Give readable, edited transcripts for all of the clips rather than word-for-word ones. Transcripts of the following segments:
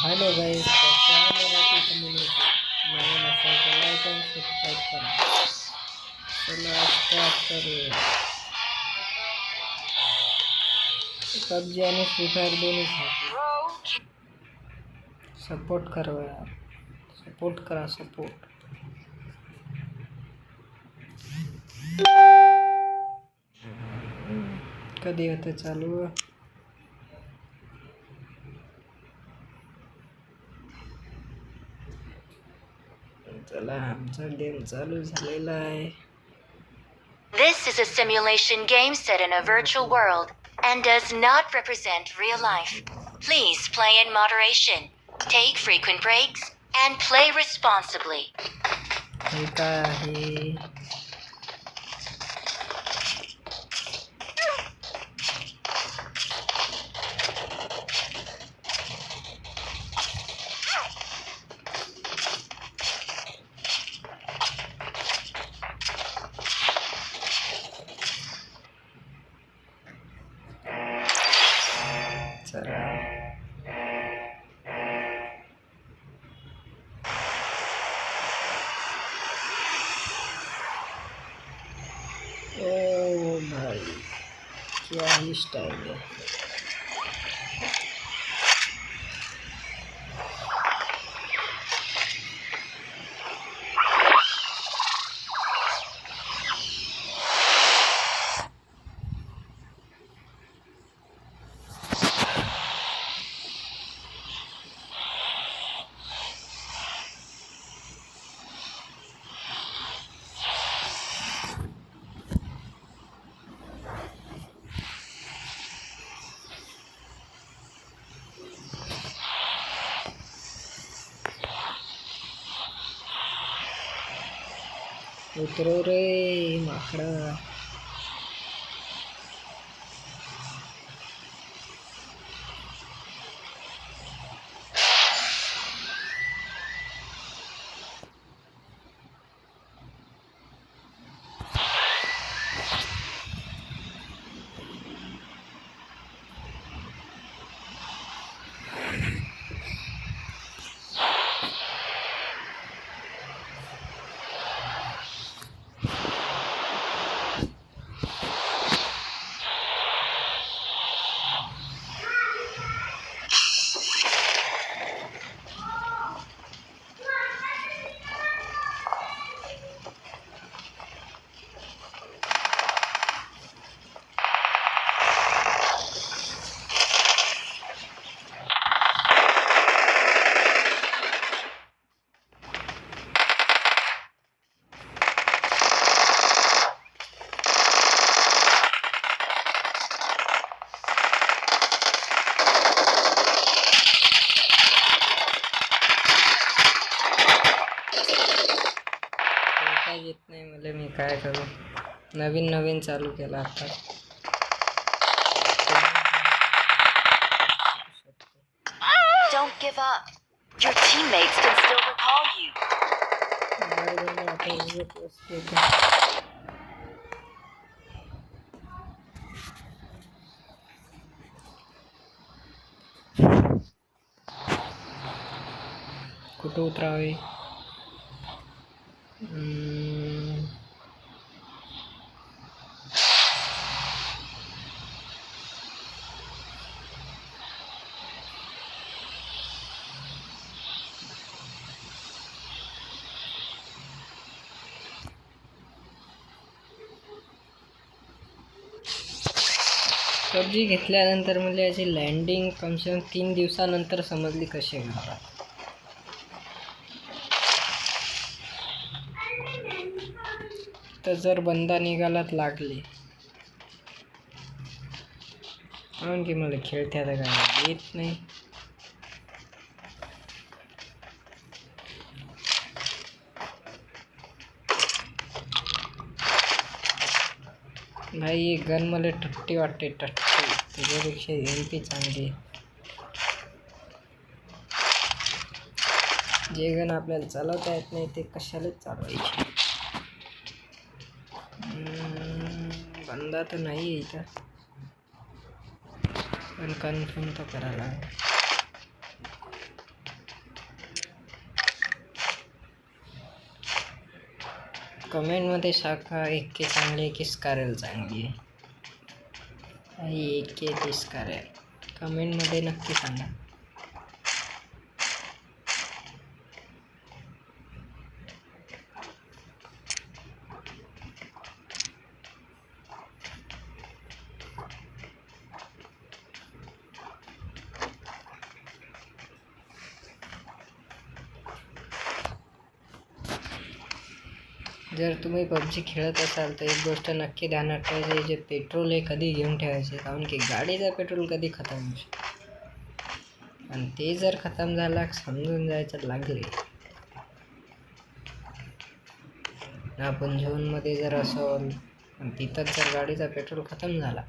Hello guys, कैसे हैं Marathi community. नवीन असेल तर लाईक आणि सबस्क्राईब करा। चला स्टार्ट करूया। पबजी आणि फ्री फायर दोन्ही सपोर्ट करा यार, सपोर्ट करा सपोर्ट। कधी होतं चालू? चला आमचा गेम चालू झालेला आहे। This is a simulation game set in a virtual world and does not represent real life. Please play in moderation, take frequent breaks, and play responsibly. हे काय आहे? चला ओ भाई क्या ही स्टाइल है। उतरो रे माकड़ा। काय येत नाही मला, मी काय करू? नवीन नवीन चालू केला आता। Don't give up. Your teammates can still recall you. कुठं उतरावे? पबजी घेतल्यानंतर मला याची लँडिंग कमसे कम 3 दिवसानंतर समजली कशी करतात। तर जर बंदा निघालात लागले म्हणून की मला खेळत्या तर काय येत नाही। भाई ये गन मला टट्टी वाटते, टट्टी त्याच्यापेक्षा MP चांगली। जे गन आपल्याला चालवता येत नाही ते कशालाच चालवायचे। बंदा तर नाही आहे इथं, पण कन्फर्म तर करायला कमेंटमध्ये सांगा एके चांगली की स्कारल चांगली आहे. एके ती स्कारल कमेंटमध्ये नक्की सांगा. जर तुम्ही पबजी खेळत असाल तर एक गोष्ट नक्की ध्यानात ठेवायची, जे पेट्रोल हे कधी घेऊन ठेवायचे, कारण की गाडीचा पेट्रोल कधी खतम होऊ शकतो आणि ते जर खतम झाला समजून जायचं लागले. आपण झोनमध्ये जर असो आणि तिथंच जर गाडीचा पेट्रोल खतम झाला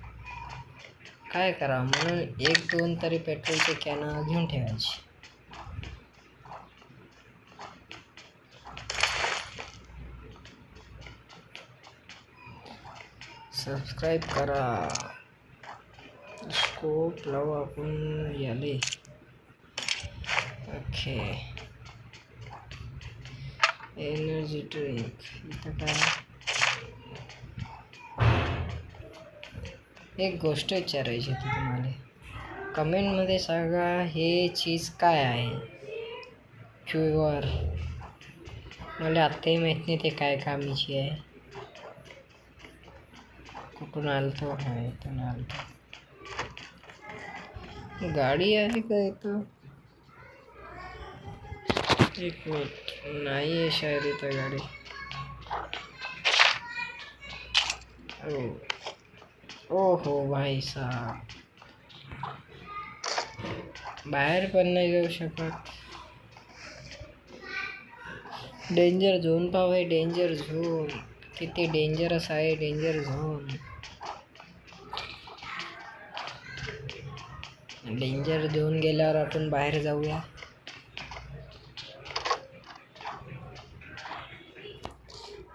काय करावं, म्हणून 1-2 तरी पेट्रोलचे कॅन घेऊन ठेवायचे. सबस्क्राईब करा. स्कोप लावू आपण याले. ओके एनर्जी ड्रिंक इथं काय. एक गोष्ट विचारायची होती तुम्हाला, कमेंटमध्ये सांगा हे चीज काय आहे. क्युअर मला आत्ताही माहीत नाही ते काय कामाची आहे. कुठून आलतो हा इथून आलतो. गाडी आहे का इथं. एक मिनिट नाही आहे शायद इथं गाडी. ओ हो भाई साहब बाहेर पण नाही जाऊ शकत. डेंजर झोन पाव आहे. डेंजर झोन किती डेंजरस आहे. Danger zone. डेंजर झोन गेल्यावर आपण बाहेर जाऊया.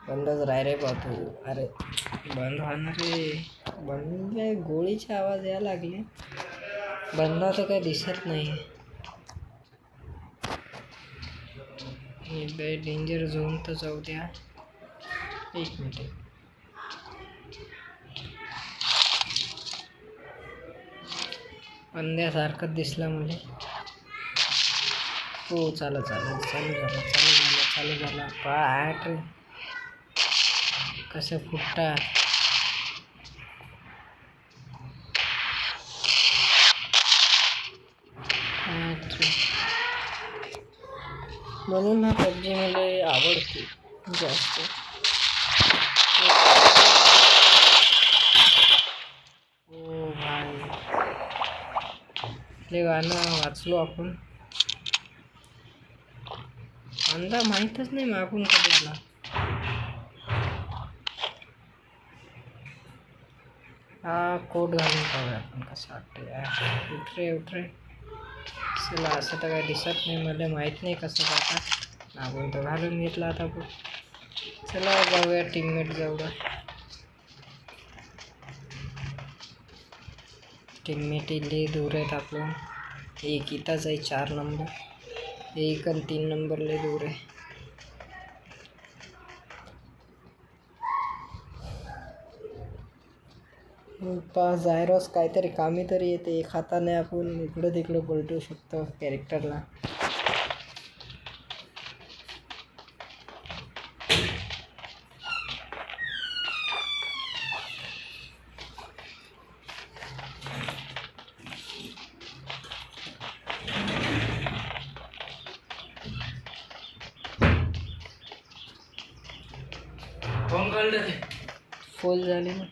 बंदच राय रे बापू. अरे बंद होणार रे. बंद गोळीचे आवाज यायला लागले. बंदा तर काही दिसत नाही. डेंजर झोन तर जाऊ द्या. एक मिनिट. बंद्यासारखंच दिसलं मला. हो चालू झाला. पाठ रे कसं फुटतात. म्हणून हा पबजी मला आवडते जास्त. ओ भाई हे गाणं वाचलो आपण. अंदा माहीतच नाही मागून कधी आला. हा कोट घालून पाहूया आपण कसं वाटतं. उठ रे. चला असं तर काही दिसत नाही. मला माहीत नाही कसं जातात. आपण तर घालून घेतला आता. चला जाऊया टीममेट जवळ. टीममेट इले दूर आहेत आपलं. एक इथंच आहे 4 नंबर. 1 आणि 3 नंबर लय दूर आहे. जायरोस काहीतरी कामी तरी येते. एक हाताने आपण इकडं तिकडं पलटू शकतो कॅरेक्टरला. फुल झाली ना.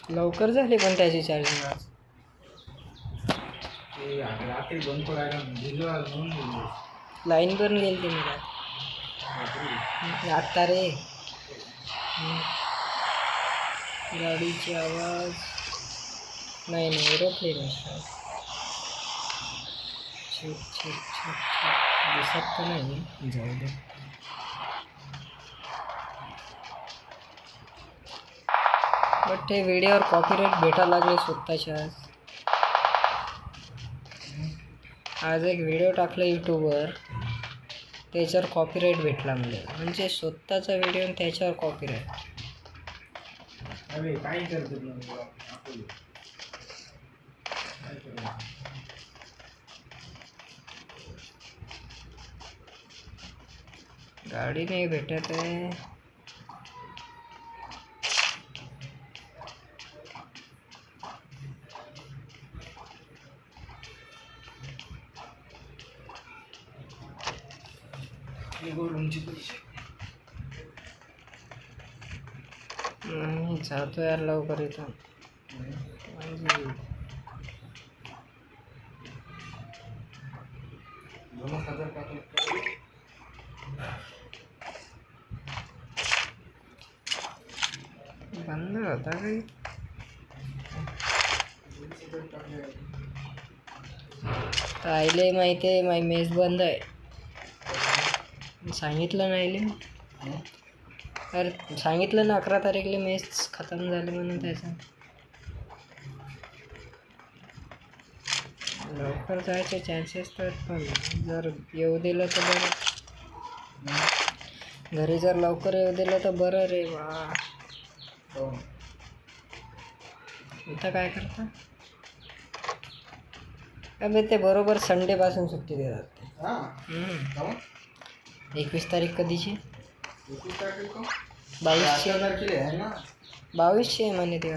लवकर झाली पण त्याची चार्जिंग आज. लाईन पण गेली ती मला आत्ता रे. गाडीची आवाज नाही एरोप्लेन दिसत तर नाही. जाऊ दे. बट ते व्हिडिओवर कॉपीराईट भेटायला लागले स्वतःच्या. आज एक व्हिडिओ टाकला यूट्यूबवर. त्याच्यावर कॉपीराईट भेटला म्हणजे स्वतःचा व्हिडिओ आणि त्याच्यावर कॉपीराईट. अरे काय करतो गाडी नाही भेटत आहे. जातो यार लवकर इथं. म्हणजे बंद होता काही. आईले माहिती आहे माझी मेस बंद आहे. सांगितलं नाही. अरे सांगितलं ना 11 तारीखला मेस खतम झाली म्हणून. त्याचं लवकर जायचे चान्सेस तर, पण जर येऊ दिलं तर बरं. घरी जर लवकर येऊ दिलं तर बरं रे बा. इथं काय करता? अबे ते बरोबर संडेपासून सुट्टी देतात. 21 तारीख कधीची? 22ची आहे ना. 22ची आहे म्हणे ते.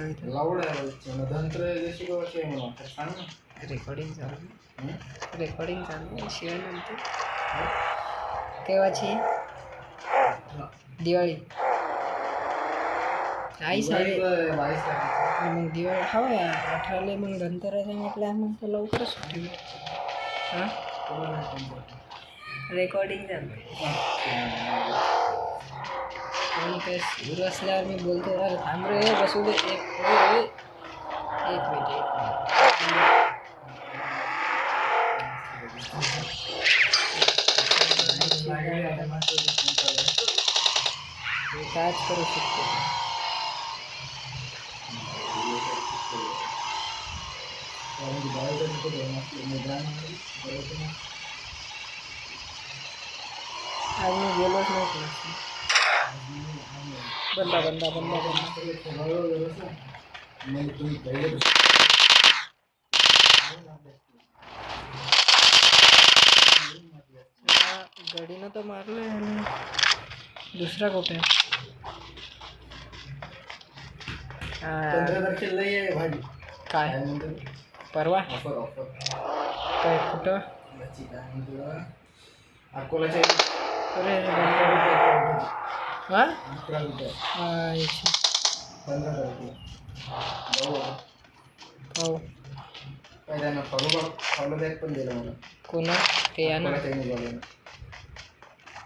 रेकॉर्डिंग चालू शिवाय नंतर केव्हाची? दिवाळी. आई साहेब मग दिवाळी हवं यार 18 मग धनतेरस म्हटलं मग तर लवकरच सुट्टी. हां रेकॉर्डिंग चालू. फोन काय सुरू असल्यावर मी बोलतो यार थांब रे बसू दे. एक मिनिट. कायच करू शकतो. आज मी गेलोच नाही क्लास. बंदा गडीनं तर मारलं आणि दुसरा कुठे काय परवा काय कुठं? अकोलाच्या अरे हां 15 हो पहिल्यांदा फॉलो बॅक पण दिलं मला. कोणा ते या ना.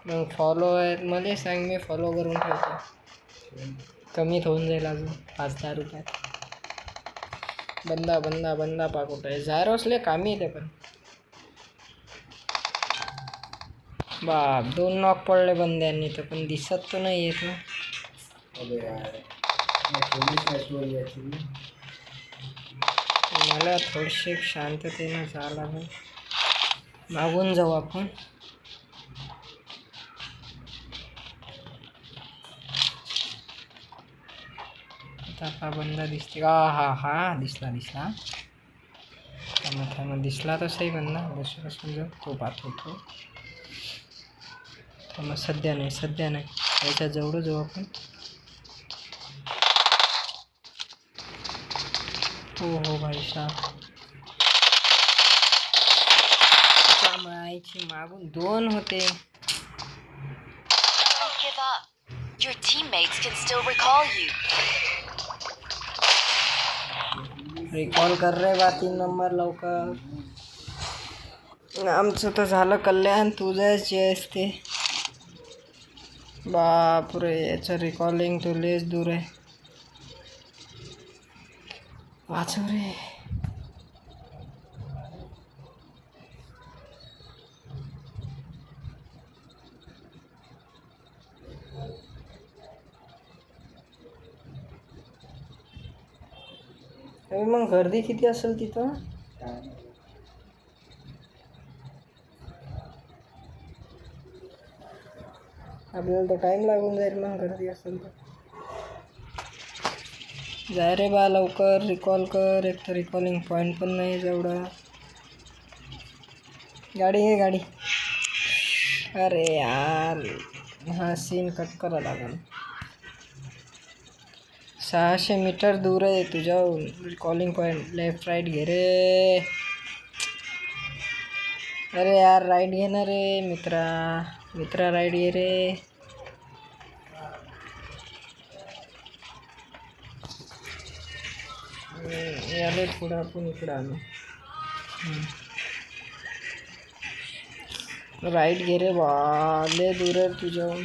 मग फॉलो आहे मला सांग मी फॉलो करून ठेवतो. कमीत होऊन जाईल अजून 5-10 रुपयात. बंदा पाकुट आहे. झायरोसले कामी येते पण बाप 2 नॉक पडले बंद्यांनी तर पण दिसत तर नाही येत ना. मला थोडीशी शांततेनं जावं लागेल. मागून जाऊ आपण. आता बंदा दिसते का? हा दिसला थांबा दिसला तसाही बंदा. बसून जाऊ तो पाठवतो. थांबा सध्या नाही याच्या जवळ जाऊ आपण. हो भाई साहब मायची मागून 2 होते. Don't give up. Your teammates can still recall you. Recall कर रे बा 3 नंबर लवकर. आमचं तर झालं कल्याण. तुझं जे असते बापरे याचं रिकॉलिंग तो लेस दूर आहे. वाचव रे. मग गर्दी किती असेल तिथं? आपल्याला तर टाईम लागून जाईल मग गर्दी असेल तर. जाय रे बा लवकर, रिकॉल कर. एक तर रिकॉलिंग पॉईंट पण नाही जेवढा. गाडी आहे गाडी. अरे यार हा सीन कट करा लागेल. 600 मीटर दूर आहे तुझ्याहून रिकॉलिंग पॉईंट. लेफ्ट राईट घे रे. अरे यार राईट घे ना रे मित्रा राईट घे रे. याले थोडं आपण इकडं आलो. राईट घे रे बा. लय दूर आहे तुझ्याहून.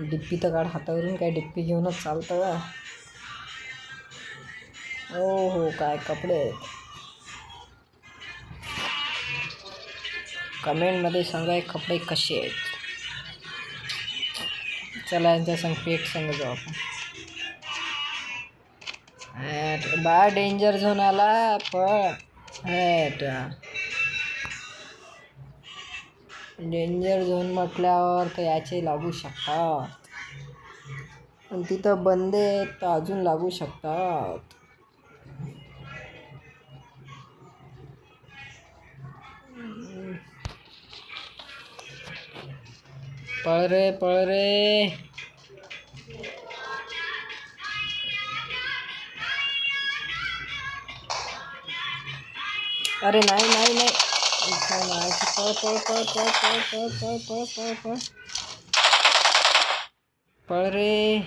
डिप्पी तर काढ हातावरून. काय डिप्पी घेऊनच चालतं का? हो काय कपडे आहेत. कमेंटमध्ये सांगा हे कपडे कसे आहेत. चला यांच्या संग पेट संग जाऊ आपण. बा डेंजर झोन आला पण डेंजर झोन म्हटल्यावर तर याचे लागू शकतात. पण तिथं बंदे आहेत तर अजून लागू शकतात. पळ रे. अरे नाही. पळ रे.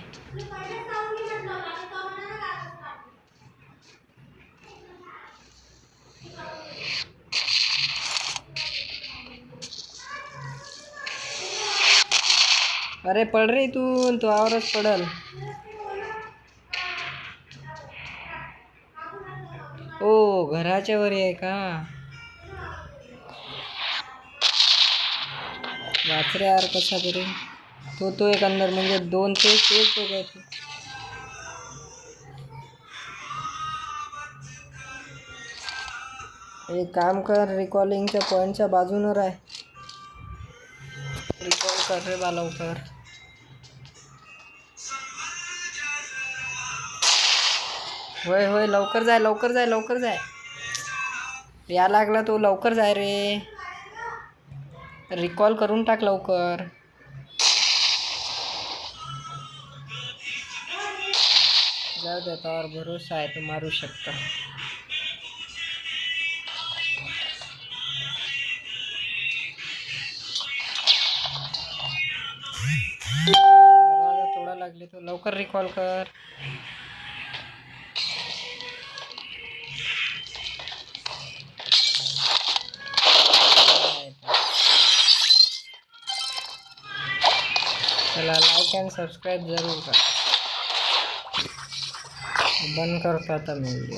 अरे पळ रे तू आवरच पडल. ओ घराच्या वर आहे का? वाचरे यार कसा तरी. तो एक अंदर म्हणजे 2 तेच बघायचं. एक काम कर, रिकॉलिंगच्या पॉईंटच्या बाजूनं राह. रिकॉल कर रे बा लवकर. होय लवकर जाय. या लागला तो. लवकर जाय रे. रिकॉल करून टाक लवकर. जाऊ दे त्यावर भरोसा आहे. तू मारू शकता. दरवाजा तोडा लागले तो. लवकर रिकॉल कर. चला लाईक अँड सबस्क्राईब जरूर करा. बंद करतो आता मी व्हिडिओ.